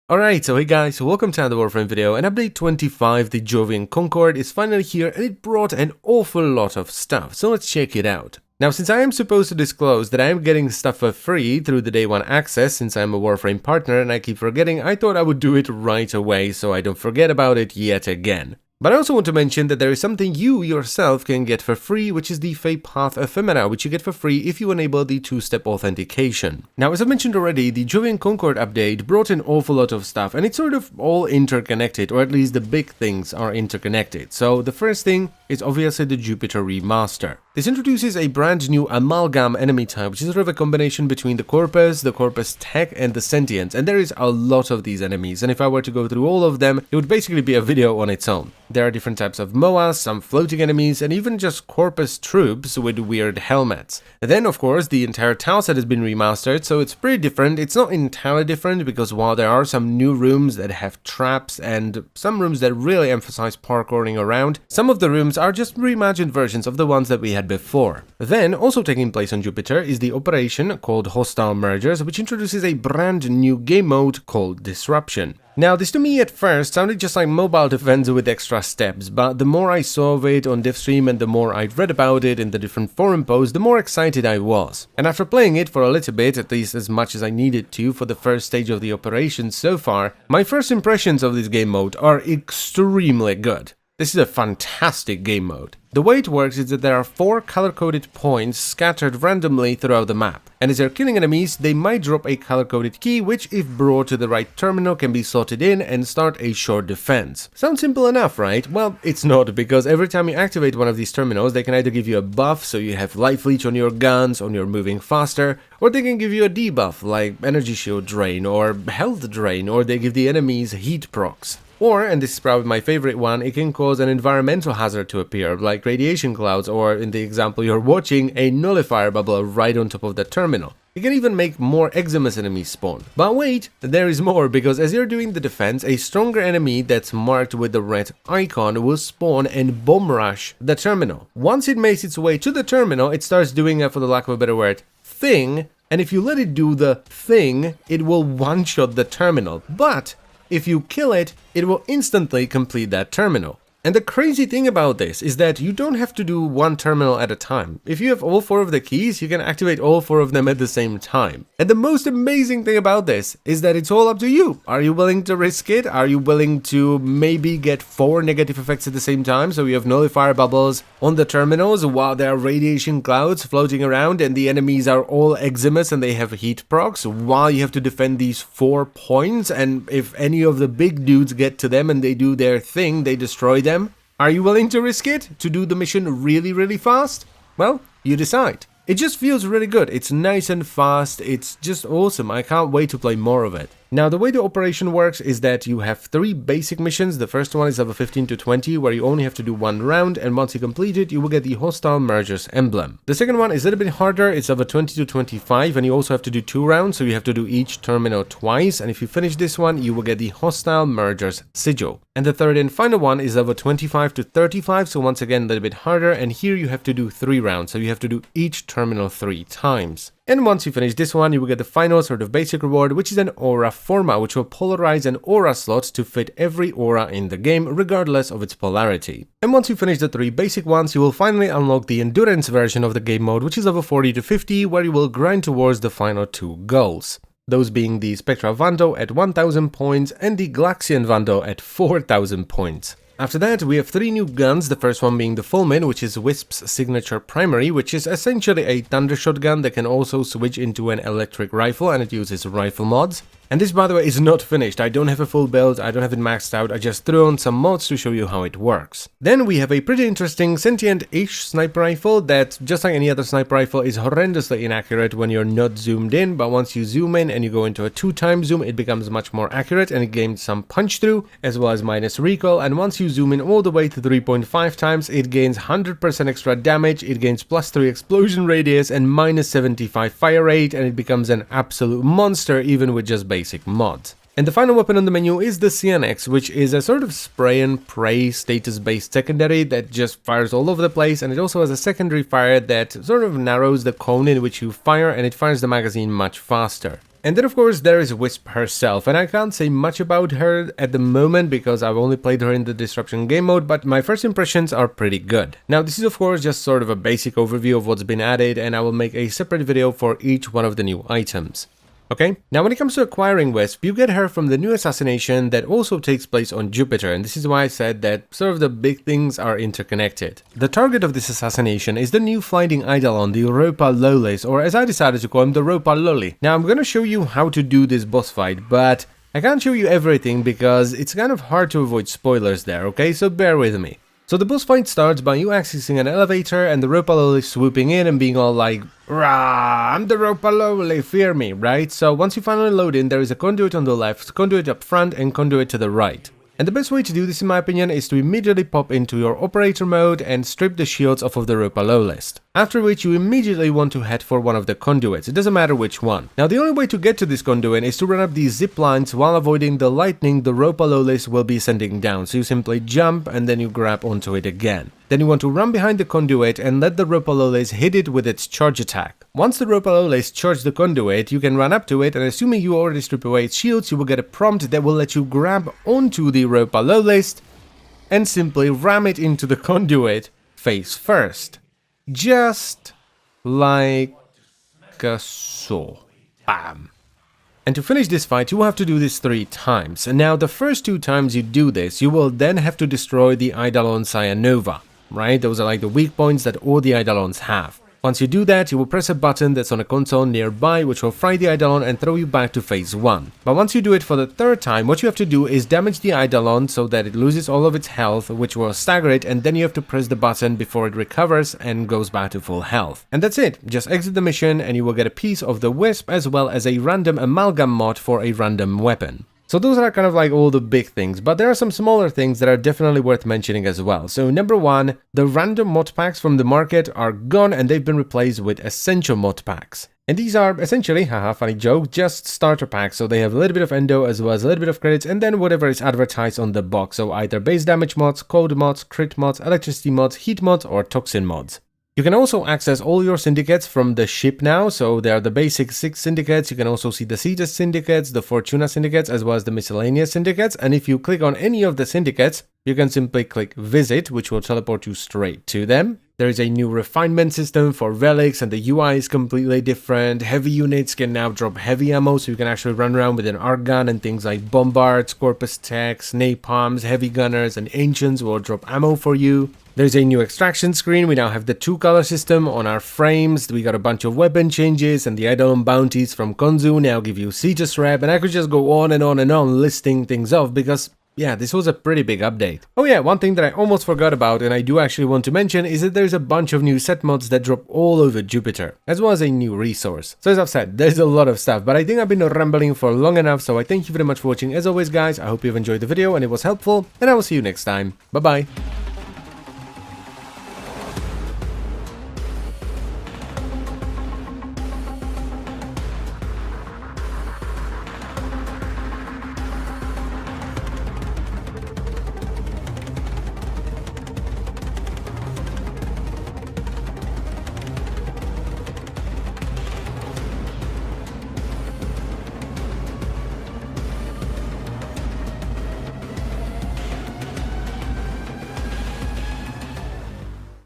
Alright, so hey guys, welcome to another Warframe video, and update 25, the Jovian Concord, is finally here and it brought an awful lot of stuff, so let's check it out. Now, since I am supposed to disclose that I am getting stuff for free through the day one access, since I am a Warframe partner and I keep forgetting, I thought I would do it right away so I don't forget about it yet again. But I also want to mention that there is something you yourself can get for free, which is the Fate Path Ephemera, which you get for free if you enable the two-step authentication. Now, as I mentioned already, the Jovian Concord update brought an awful lot of stuff, and it's sort of all interconnected, or at least the big things are interconnected. So the first thing is obviously the Jupiter remaster. This introduces a brand new amalgam enemy type, which is sort of a combination between the Corpus Tech, and the Sentients, and there is a lot of these enemies, and if I were to go through all of them, it would basically be a video on its own. There are different types of MOAs, some floating enemies, and even just Corpus troops with weird helmets. And then, of course, the entire tileset has been remastered, so it's pretty different. It's not entirely different, because while there are some new rooms that have traps, and some rooms that really emphasize parkouring around, some of the rooms are just reimagined versions of the ones that we had before. Then, also taking place on Jupiter, is the operation called Hostile Mergers, which introduces a brand new game mode called Disruption. Now, this to me at first sounded just like mobile defense with extra steps, but the more I saw of it on DevStream and the more I'd read about it in the different forum posts, the more excited I was. And after playing it for a little bit, at least as much as I needed to for the first stage of the operation so far, my first impressions of this game mode are extremely good. This is a fantastic game mode. The way it works is that there are 4 color-coded points scattered randomly throughout the map, and as you're killing enemies, they might drop a color-coded key which, if brought to the right terminal, can be slotted in and start a short defense. Sounds simple enough, right? Well, it's not, because every time you activate one of these terminals, they can either give you a buff, so you have life leech on your guns, on your moving faster, or they can give you a debuff, like energy shield drain, or health drain, or they give the enemies heat procs. Or, and this is probably my favorite one, it can cause an environmental hazard to appear, like radiation clouds, or in the example you're watching, a nullifier bubble right on top of the terminal. You can even make more Eximus enemies spawn. But wait, there is more, because as you're doing the defense, a stronger enemy that's marked with the red icon will spawn and bomb rush the terminal. Once it makes its way to the terminal, it starts doing a, for the lack of a better word, thing, and if you let it do the thing, it will one-shot the terminal. But if you kill it, it will instantly complete that terminal. And the crazy thing about this is that you don't have to do one terminal at a time. If you have all 4 of the keys, you can activate all 4 of them at the same time. And the most amazing thing about this is that it's all up to you. Are you willing to risk it? Are you willing to maybe get 4 negative effects at the same time? So you have nullifier bubbles on the terminals while there are radiation clouds floating around and the enemies are all Eximus and they have heat procs while you have to defend these 4 points, and if any of the big dudes get to them and they do their thing, they destroy them. Are you willing to risk it? To do the mission really fast? Well, you decide. It just feels really good. It's nice and fast. It's just awesome. I can't wait to play more of it. Now, the way the operation works is that you have 3 basic missions. The first one is of a 15 to 20, where you only have to do 1 round, and once you complete it, you will get the Hostile Mergers emblem. The second one is a little bit harder. It's of a 20 to 25, and you also have to do 2 rounds, so you have to do each terminal twice, and if you finish this one, you will get the Hostile Mergers sigil. And the third and final one is of a 25 to 35, so once again a little bit harder, and here you have to do 3 rounds, so you have to do each terminal 3 times. And once you finish this one, you will get the final sort of basic reward, which is an aura forma, which will polarize an aura slot to fit every aura in the game, regardless of its polarity. And once you finish the 3 basic ones, you will finally unlock the endurance version of the game mode, which is of a 40 to 50, where you will grind towards the final 2 goals. Those being the Spectra Vando at 1000 points and the Glaxian Vando at 4000 points. After that, we have 3 new guns, the first one being the Fulmin, which is Wisp's signature primary, which is essentially a thunder shotgun that can also switch into an electric rifle, and it uses rifle mods. And this, by the way, is not finished. I don't have a full build, I don't have it maxed out, I just threw on some mods to show you how it works. Then we have a pretty interesting sentient-ish sniper rifle that, just like any other sniper rifle, is horrendously inaccurate when you're not zoomed in, but once you zoom in and you go into a 2-time zoom, it becomes much more accurate and it gains some punch through, as well as minus recoil, and once you zoom in all the way to 3.5 times, it gains 100% extra damage, it gains +3 explosion radius and -75 fire rate, and it becomes an absolute monster even with just basic mods. And the final weapon on the menu is the CNX, which is a sort of spray and pray status-based secondary that just fires all over the place, and it also has a secondary fire that sort of narrows the cone in which you fire, and it fires the magazine much faster. And then of course there is Wisp herself, and I can't say much about her at the moment because I've only played her in the Disruption game mode, but my first impressions are pretty good. Now this is of course just sort of a basic overview of what's been added, and I will make a separate video for each one of the new items. Okay, now when it comes to acquiring Wisp, you get her from the new assassination that also takes place on Jupiter, and this is why I said that sort of the big things are interconnected. The target of this assassination is the new flying Eidolon, the Ropalolyst, or as I decided to call him, the Ropaloly. Now I'm gonna show you how to do this boss fight, but I can't show you everything because it's kind of hard to avoid spoilers there, okay, so bear with me. So the boss fight starts by you accessing an elevator and the Ropaloly swooping in and being all like, "Rah, I'm the Ropaloly, fear me," right? So once you finally load in, there is a conduit on the left, conduit up front, and conduit to the right. And the best way to do this, in my opinion, is to immediately pop into your operator mode and strip the shields off of the Ropalolyst. After which you immediately want to head for one of the conduits, it doesn't matter which one. Now the only way to get to this conduit is to run up these zip lines while avoiding the lightning the Ropalolyst will be sending down, so you simply jump and then you grab onto it again. Then you want to run behind the conduit and let the Ropalolyst hit it with its charge attack. Once the Ropalolyst charges the conduit, you can run up to it, and assuming you already strip away its shields, you will get a prompt that will let you grab onto the Ropalolyst and simply ram it into the conduit face first. Just like so. Bam. And to finish this fight, you will have to do this 3 times. And now the first 2 times you do this, you will then have to destroy the Eidolon Cyanova, right? Those are like the weak points that all the Eidolons have. Once you do that, you will press a button that's on a console nearby, which will fry the Eidolon and throw you back to phase 1. But once you do it for the 3rd time, what you have to do is damage the Eidolon so that it loses all of its health, which will stagger it, and then you have to press the button before it recovers and goes back to full health. And that's it. Just exit the mission and you will get a piece of the Wisp as well as a random amalgam mod for a random weapon. So those are kind of like all the big things, but there are some smaller things that are definitely worth mentioning as well. So number 1, the random mod packs from the market are gone and they've been replaced with essential mod packs. And these are essentially, haha, funny joke, just starter packs, so they have a little bit of endo as well as a little bit of credits and then whatever is advertised on the box, so either base damage mods, cold mods, crit mods, electricity mods, heat mods or toxin mods. You can also access all your syndicates from the ship now, so there are the basic 6 syndicates. You can also see the Cetus syndicates, the Fortuna syndicates, as well as the miscellaneous syndicates, and if you click on any of the syndicates, you can simply click visit, which will teleport you straight to them. There is a new refinement system for relics and the UI is completely different. Heavy units can now drop heavy ammo, so you can actually run around with an arc gun, and things like bombards, corpus techs, napalms, heavy gunners and ancients will drop ammo for you. There's a new extraction screen. We now have the 2-color system on our frames. We got a bunch of weapon changes, and the Eidolon bounties from Konzu now give you Cetus rep, and I could just go on and on and on listing things off because yeah, this was a pretty big update. Oh yeah, one thing that I almost forgot about and I do actually want to mention is that there's a bunch of new set mods that drop all over Jupiter, as well as a new resource. So as I've said, there's a lot of stuff, but I think I've been rambling for long enough, so I thank you very much for watching. As always guys, I hope you've enjoyed the video and it was helpful, and I will see you next time. Bye bye.